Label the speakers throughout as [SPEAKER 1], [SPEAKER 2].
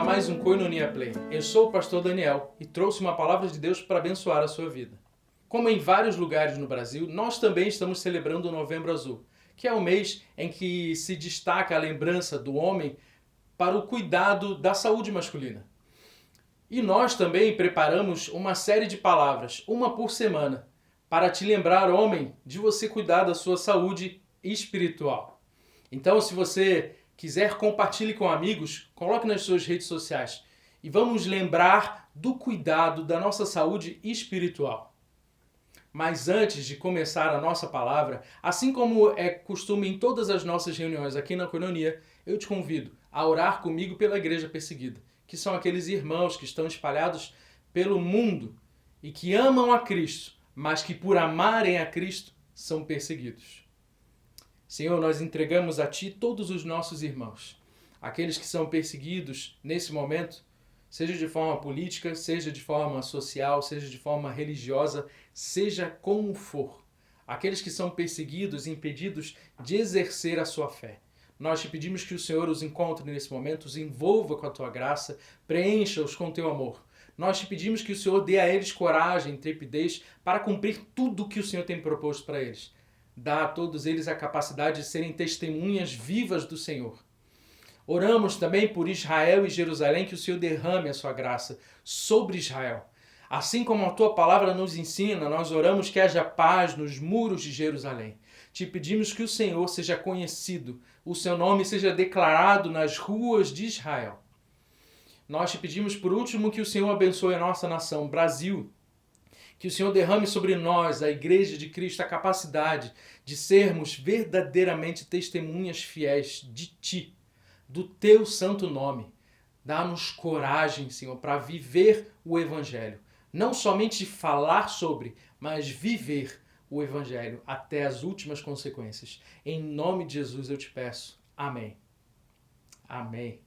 [SPEAKER 1] mais um Koinonia Play. Eu sou o pastor Daniel e trouxe uma palavra de Deus para abençoar a sua vida. Como em vários lugares no Brasil, nós também estamos celebrando o Novembro Azul, que é o mês em que se destaca a lembrança do homem para o cuidado da saúde masculina. E nós também preparamos uma série de palavras, uma por semana, para te lembrar, homem, de você cuidar da sua saúde espiritual. Então, se você quiser, compartilhe com amigos, coloque nas suas redes sociais e vamos lembrar do cuidado da nossa saúde espiritual. Mas antes de começar a nossa palavra, assim como é costume em todas as nossas reuniões aqui na Koinonia, eu te convido a orar comigo pela igreja perseguida, que são aqueles irmãos que estão espalhados pelo mundo e que amam a Cristo, mas que por amarem a Cristo são perseguidos. Senhor, nós entregamos a Ti todos os nossos irmãos, aqueles que são perseguidos nesse momento, seja de forma política, seja de forma social, seja de forma religiosa, seja como for. Aqueles que são perseguidos e impedidos de exercer a sua fé. Nós te pedimos que o Senhor os encontre nesse momento, os envolva com a Tua graça, preencha-os com o Teu amor. Nós te pedimos que o Senhor dê a eles coragem, intrepidez para cumprir tudo o que o Senhor tem proposto para eles. Dá a todos eles a capacidade de serem testemunhas vivas do Senhor. Oramos também por Israel e Jerusalém, que o Senhor derrame a sua graça sobre Israel. Assim como a Tua palavra nos ensina, nós oramos que haja paz nos muros de Jerusalém. Te pedimos que o Senhor seja conhecido, o Seu nome seja declarado nas ruas de Israel. Nós te pedimos, por último, que o Senhor abençoe a nossa nação, Brasil. Que o Senhor derrame sobre nós, a Igreja de Cristo, a capacidade de sermos verdadeiramente testemunhas fiéis de Ti, do Teu santo nome. Dá-nos coragem, Senhor, para viver o Evangelho. Não somente falar sobre, mas viver o Evangelho até as últimas consequências. Em nome de Jesus eu te peço. Amém. Amém.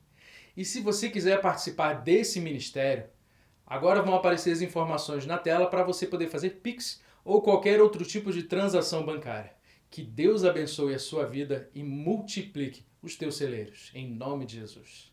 [SPEAKER 1] E se você quiser participar desse ministério, agora vão aparecer as informações na tela para você poder fazer Pix ou qualquer outro tipo de transação bancária. Que Deus abençoe a sua vida e multiplique os teus celeiros. Em nome de Jesus.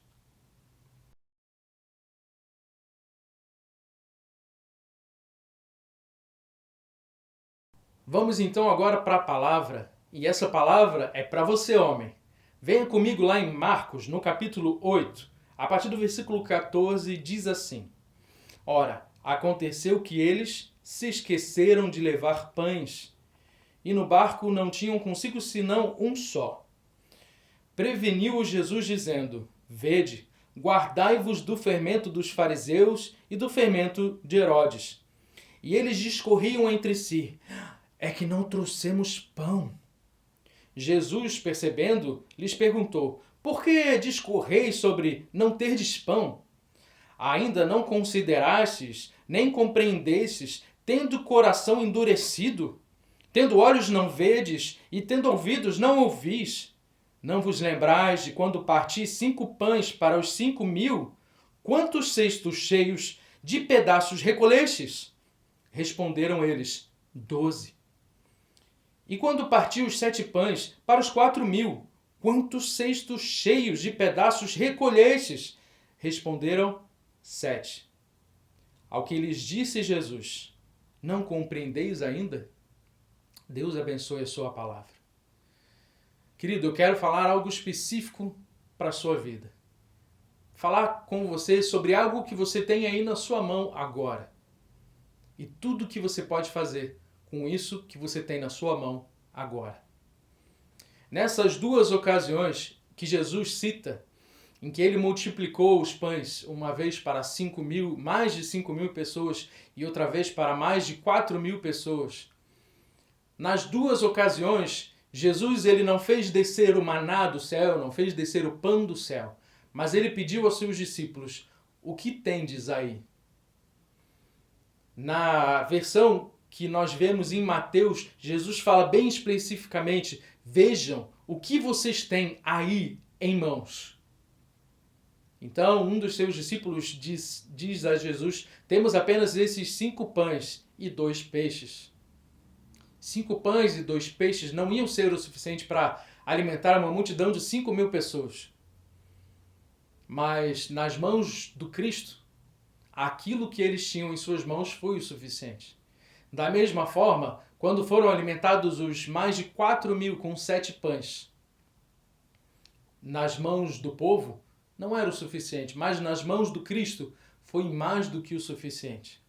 [SPEAKER 1] Vamos então agora para a palavra. E essa palavra é para você, homem. Venha comigo lá em Marcos, no capítulo 8, a partir do versículo 14, diz assim: Ora, aconteceu que eles se esqueceram de levar pães, e no barco não tinham consigo senão um só. Preveniu-os Jesus dizendo: Vede, guardai-vos do fermento dos fariseus e do fermento de Herodes. E eles discorriam entre si: É que não trouxemos pão. Jesus, percebendo, lhes perguntou: Por que discorreis sobre não terdes pão? Ainda não considerastes, nem compreendestes, tendo coração endurecido? Tendo olhos não vedes, e tendo ouvidos não ouvis? Não vos lembrais de quando parti 5 pães para os 5.000? Quantos cestos cheios de pedaços recolhestes? Responderam eles: 12. E quando parti os 7 pães para os 4.000? Quantos cestos cheios de pedaços recolhestes? Responderam 7. Ao que lhes disse Jesus: Não compreendeis ainda? Deus abençoe a sua palavra. Querido, eu quero falar algo específico para a sua vida. Falar com você sobre algo que você tem aí na sua mão agora. E tudo que você pode fazer com isso que você tem na sua mão agora. Nessas 2 ocasiões que Jesus cita, em que ele multiplicou os pães, uma vez para 5.000, mais de 5.000 pessoas, e outra vez para mais de 4.000 pessoas. Nas 2 ocasiões, Jesus ele não fez descer o maná do céu, não fez descer o pão do céu, mas ele pediu aos seus discípulos: O que tendes aí? Na versão que nós vemos em Mateus, Jesus fala bem especificamente: Vejam o que vocês têm aí em mãos. Então, um dos seus discípulos diz a Jesus: Temos apenas esses 5 pães e 2 peixes. 5 pães e 2 peixes não iam ser o suficiente para alimentar uma multidão de 5.000 pessoas. Mas nas mãos do Cristo, aquilo que eles tinham em suas mãos foi o suficiente. Da mesma forma, quando foram alimentados os mais de 4.000 com 7 pães, nas mãos do povo não era o suficiente, mas nas mãos do Cristo foi mais do que o suficiente.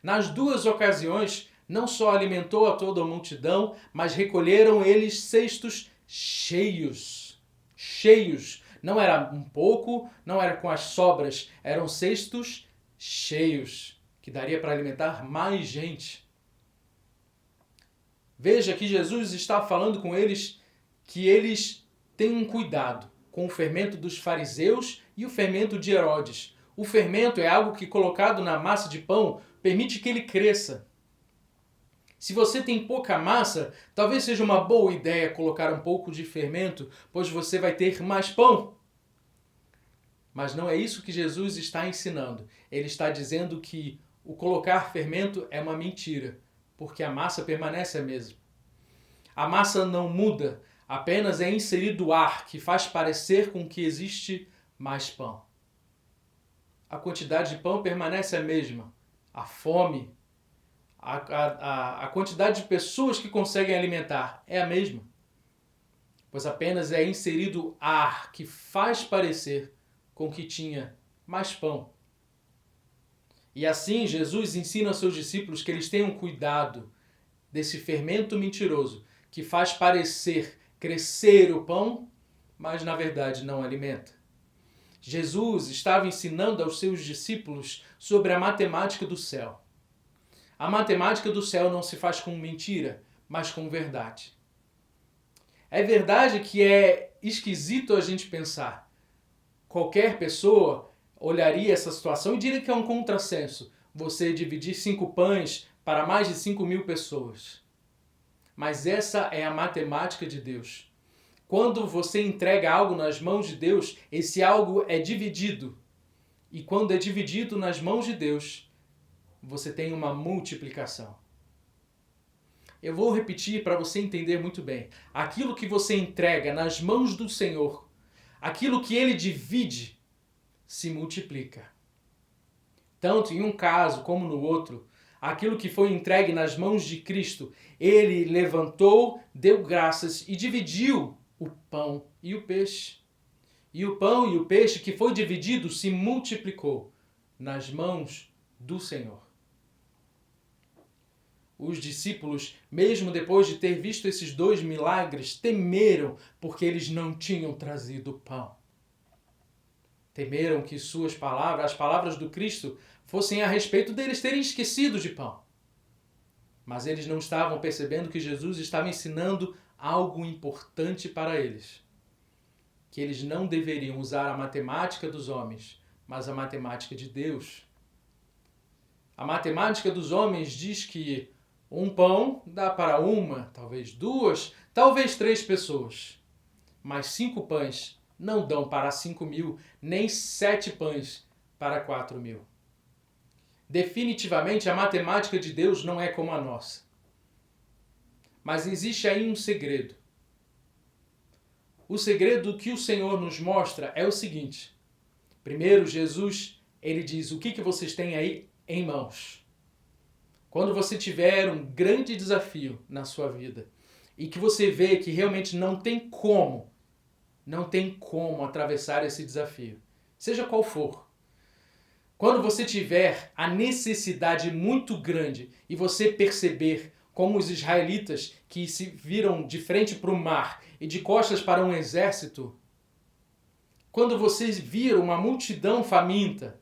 [SPEAKER 1] Nas duas ocasiões, não só alimentou a toda a multidão, mas recolheram eles cestos cheios. Cheios. Não era um pouco, não era com as sobras, eram cestos cheios, que daria para alimentar mais gente. Veja que Jesus está falando com eles que eles têm um cuidado com o fermento dos fariseus e o fermento de Herodes. O fermento é algo que, colocado na massa de pão, permite que ele cresça. Se você tem pouca massa, talvez seja uma boa ideia colocar um pouco de fermento, pois você vai ter mais pão. Mas não é isso que Jesus está ensinando. Ele está dizendo que o colocar fermento é uma mentira, porque a massa permanece a mesma. A massa não muda, apenas é inserido ar que faz parecer com que existe mais pão. A quantidade de pão permanece a mesma. A fome, a quantidade de pessoas que conseguem alimentar é a mesma. Pois apenas é inserido ar que faz parecer com que tinha mais pão. E assim Jesus ensina aos seus discípulos que eles tenham cuidado desse fermento mentiroso que faz parecer crescer o pão, mas na verdade não alimenta. Jesus estava ensinando aos seus discípulos sobre a matemática do céu. A matemática do céu não se faz com mentira, mas com verdade. É verdade que é esquisito a gente pensar. Qualquer pessoa olharia essa situação e diria que é um contrassenso você dividir 5 pães para mais de 5.000 pessoas. Mas essa é a matemática de Deus. Quando você entrega algo nas mãos de Deus, esse algo é dividido. E quando é dividido nas mãos de Deus, você tem uma multiplicação. Eu vou repetir para você entender muito bem. Aquilo que você entrega nas mãos do Senhor, aquilo que Ele divide, se multiplica. Tanto em um caso como no outro, aquilo que foi entregue nas mãos de Cristo, Ele levantou, deu graças e dividiu o pão e o peixe. E o pão e o peixe que foi dividido se multiplicou nas mãos do Senhor. Os discípulos, mesmo depois de ter visto esses 2 milagres, temeram porque eles não tinham trazido pão. Temeram que suas palavras, as palavras do Cristo, fossem a respeito deles terem esquecido de pão. Mas eles não estavam percebendo que Jesus estava ensinando algo importante para eles. Que eles não deveriam usar a matemática dos homens, mas a matemática de Deus. A matemática dos homens diz que um pão dá para 1, talvez 2, talvez 3 pessoas. Mas 5 pães não dão para 5.000, nem 7 pães para 4.000. Definitivamente a matemática de Deus não é como a nossa. Mas existe aí um segredo. O segredo que o Senhor nos mostra é o seguinte. Primeiro, Jesus, ele diz, o que vocês têm aí em mãos? Quando você tiver um grande desafio na sua vida e que você vê que realmente não tem como atravessar esse desafio, seja qual for. Quando você tiver a necessidade muito grande e você perceber como os israelitas que se viram de frente para o mar e de costas para um exército, quando vocês viram uma multidão faminta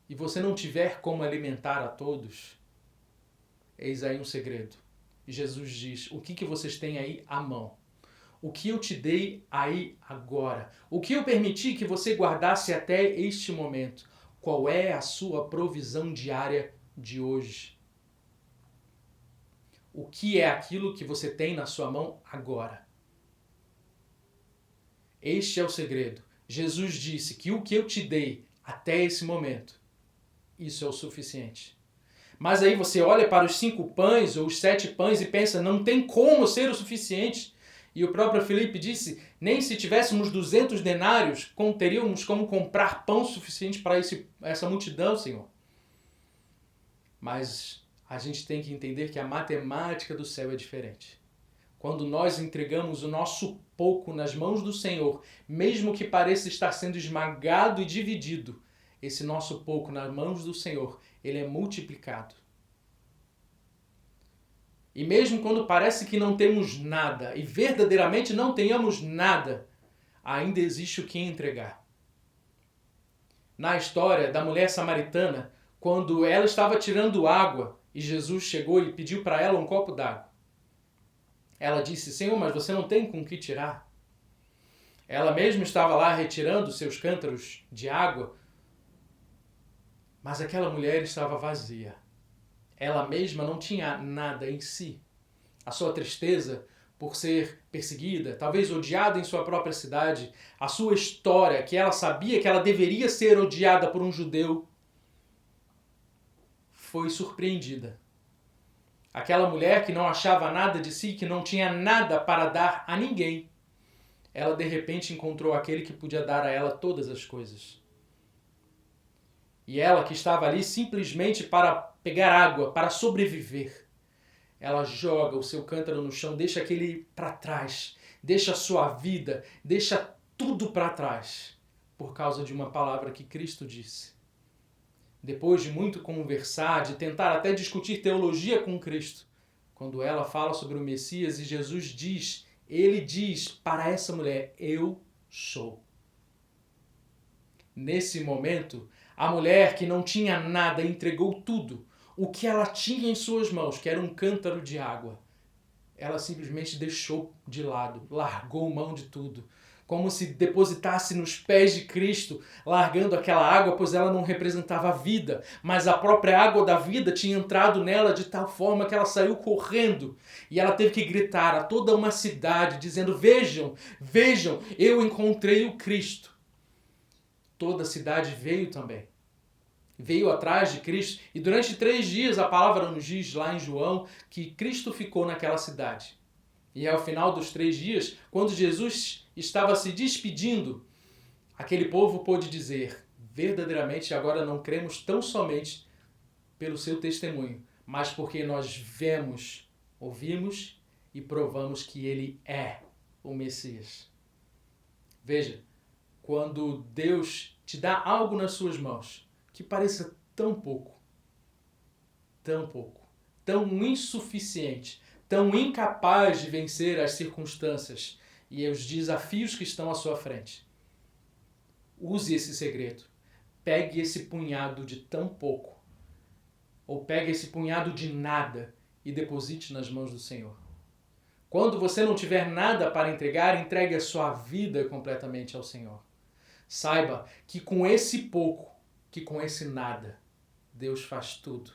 [SPEAKER 1] e você não tiver como alimentar a todos, eis aí um segredo. Jesus diz, o que vocês têm aí à mão? O que eu te dei aí agora? O que eu permiti que você guardasse até este momento? Qual é a sua provisão diária de hoje? O que é aquilo que você tem na sua mão agora? Este é o segredo. Jesus disse que o que eu te dei até esse momento, isso é o suficiente. Mas aí você olha para os 5 pães ou os 7 pães e pensa, não tem como ser o suficiente. E o próprio Filipe disse, nem se tivéssemos 200 denários, teríamos como comprar pão suficiente para essa multidão, Senhor. Mas a gente tem que entender que a matemática do céu é diferente. Quando nós entregamos o nosso pouco nas mãos do Senhor, mesmo que pareça estar sendo esmagado e dividido, esse nosso pouco nas mãos do Senhor, ele é multiplicado. E mesmo quando parece que não temos nada, e verdadeiramente não tenhamos nada, ainda existe o que entregar. Na história da mulher samaritana, quando ela estava tirando água e Jesus chegou e pediu para ela um copo d'água, ela disse, Senhor, mas você não tem com o que tirar. Ela mesma estava lá retirando seus cântaros de água, mas aquela mulher estava vazia. Ela mesma não tinha nada em si. A sua tristeza por ser perseguida, talvez odiada em sua própria cidade, a sua história, que ela sabia que ela deveria ser odiada por um judeu, foi surpreendida. Aquela mulher que não achava nada de si, que não tinha nada para dar a ninguém, ela de repente encontrou aquele que podia dar a ela todas as coisas. E ela que estava ali simplesmente para pegar água, para sobreviver, ela joga o seu cântaro no chão, deixa aquele para trás, deixa a sua vida, deixa tudo para trás, por causa de uma palavra que Cristo disse. Depois de muito conversar, de tentar até discutir teologia com Cristo, quando ela fala sobre o Messias e Jesus diz, ele diz para essa mulher, eu sou. Nesse momento, a mulher que não tinha nada entregou tudo, o que ela tinha em suas mãos, que era um cântaro de água. Ela simplesmente deixou de lado, largou mão de tudo, como se depositasse nos pés de Cristo, largando aquela água, pois ela não representava a vida, mas a própria água da vida tinha entrado nela de tal forma que ela saiu correndo e ela teve que gritar a toda uma cidade, dizendo, vejam, vejam, eu encontrei o Cristo. Toda a cidade veio também. Veio atrás de Cristo e durante 3 dias a palavra nos diz lá em João que Cristo ficou naquela cidade. E ao final dos 3 dias, quando Jesus estava se despedindo, aquele povo pôde dizer, verdadeiramente agora não cremos tão somente pelo seu testemunho, mas porque nós vemos, ouvimos e provamos que ele é o Messias. Veja, quando Deus te dá algo nas suas mãos, que pareça tão pouco, tão insuficiente, tão incapaz de vencer as circunstâncias e os desafios que estão à sua frente. Use esse segredo. Pegue esse punhado de tão pouco, ou pegue esse punhado de nada e deposite nas mãos do Senhor. Quando você não tiver nada para entregar, entregue a sua vida completamente ao Senhor. Saiba que com esse pouco, que com esse nada, Deus faz tudo.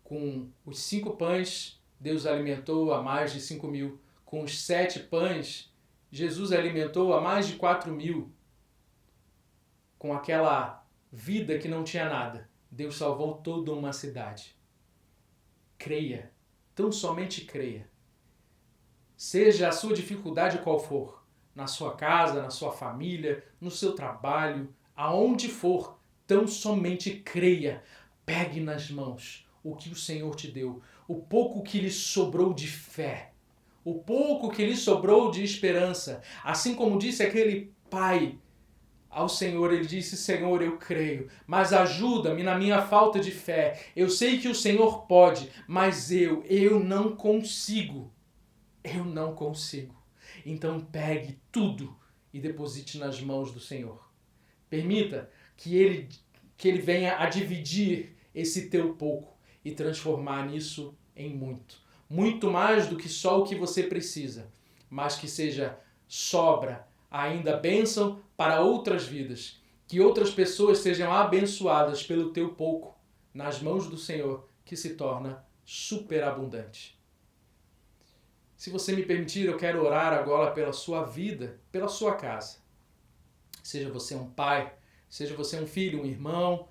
[SPEAKER 1] Com os 5 pães, Deus alimentou a mais de 5.000. Com os 7 pães, Jesus alimentou a mais de 4.000. Com aquela vida que não tinha nada, Deus salvou toda uma cidade. Creia, tão somente creia. Seja a sua dificuldade qual for, na sua casa, na sua família, no seu trabalho, aonde for, tão somente creia. Pegue nas mãos o que o Senhor te deu, o pouco que lhe sobrou de fé, o pouco que lhe sobrou de esperança. Assim como disse aquele pai ao Senhor, ele disse, Senhor, eu creio, mas ajuda-me na minha falta de fé. Eu sei que o Senhor pode, mas eu não consigo. Eu não consigo. Então pegue tudo e deposite nas mãos do Senhor. Permita que ele venha a dividir esse teu pouco e transformar nisso em muito. Muito mais do que só o que você precisa, mas que seja sobra, ainda bênção para outras vidas. Que outras pessoas sejam abençoadas pelo teu pouco nas mãos do Senhor, que se torna superabundante. Se você me permitir, eu quero orar agora pela sua vida, pela sua casa. Seja você um pai, seja você um filho, um irmão,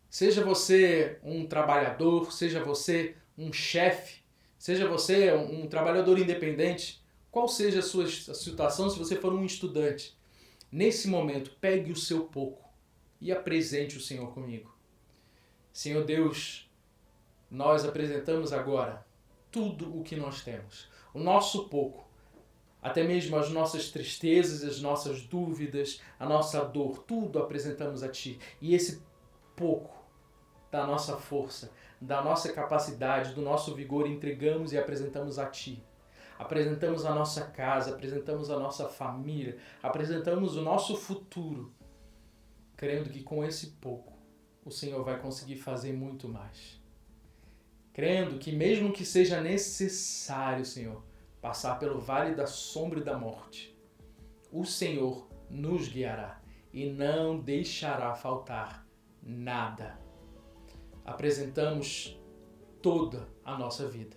[SPEAKER 1] seja você um trabalhador, seja você um chefe, seja você um trabalhador independente Qual seja a sua situação, se você for um estudante, nesse momento, pegue o seu pouco e apresente o Senhor comigo. Senhor Deus, nós apresentamos agora tudo o que nós temos, o nosso pouco, até mesmo as nossas tristezas, as nossas dúvidas, a nossa dor, tudo apresentamos a Ti. E esse pouco da nossa força, da nossa capacidade, do nosso vigor, entregamos e apresentamos a Ti. Apresentamos a nossa casa, apresentamos a nossa família, apresentamos o nosso futuro, crendo que com esse pouco o Senhor vai conseguir fazer muito mais. Crendo que mesmo que seja necessário, Senhor, passar pelo vale da sombra e da morte, o Senhor nos guiará e não deixará faltar nada. Apresentamos toda a nossa vida.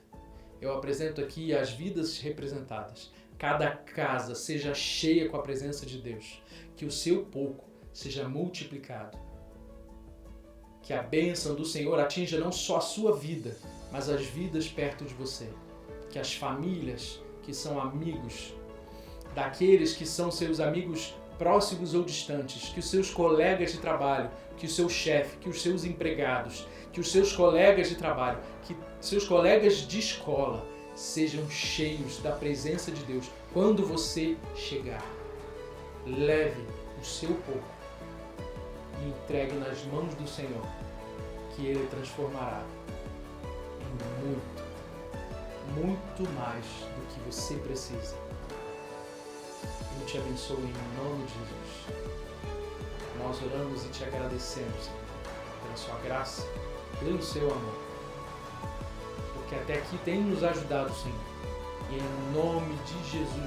[SPEAKER 1] Eu apresento aqui as vidas representadas. Cada casa seja cheia com a presença de Deus. Que o seu pouco seja multiplicado. Que a bênção do Senhor atinja não só a sua vida, mas as vidas perto de você. Que as famílias que são amigos, daqueles que são seus amigos próximos ou distantes, que os seus colegas de trabalho, que o seu chefe, que os seus empregados, que os seus colegas de trabalho, que seus colegas de escola sejam cheios da presença de Deus. Quando você chegar, leve o seu pouco e entregue nas mãos do Senhor, que Ele transformará em muito mais do que você precisa. Eu te abençoo em nome de Jesus. Nós oramos e te agradecemos, Senhor, pela sua graça, pelo seu amor, porque até aqui tem nos ajudado, Senhor. E em nome de Jesus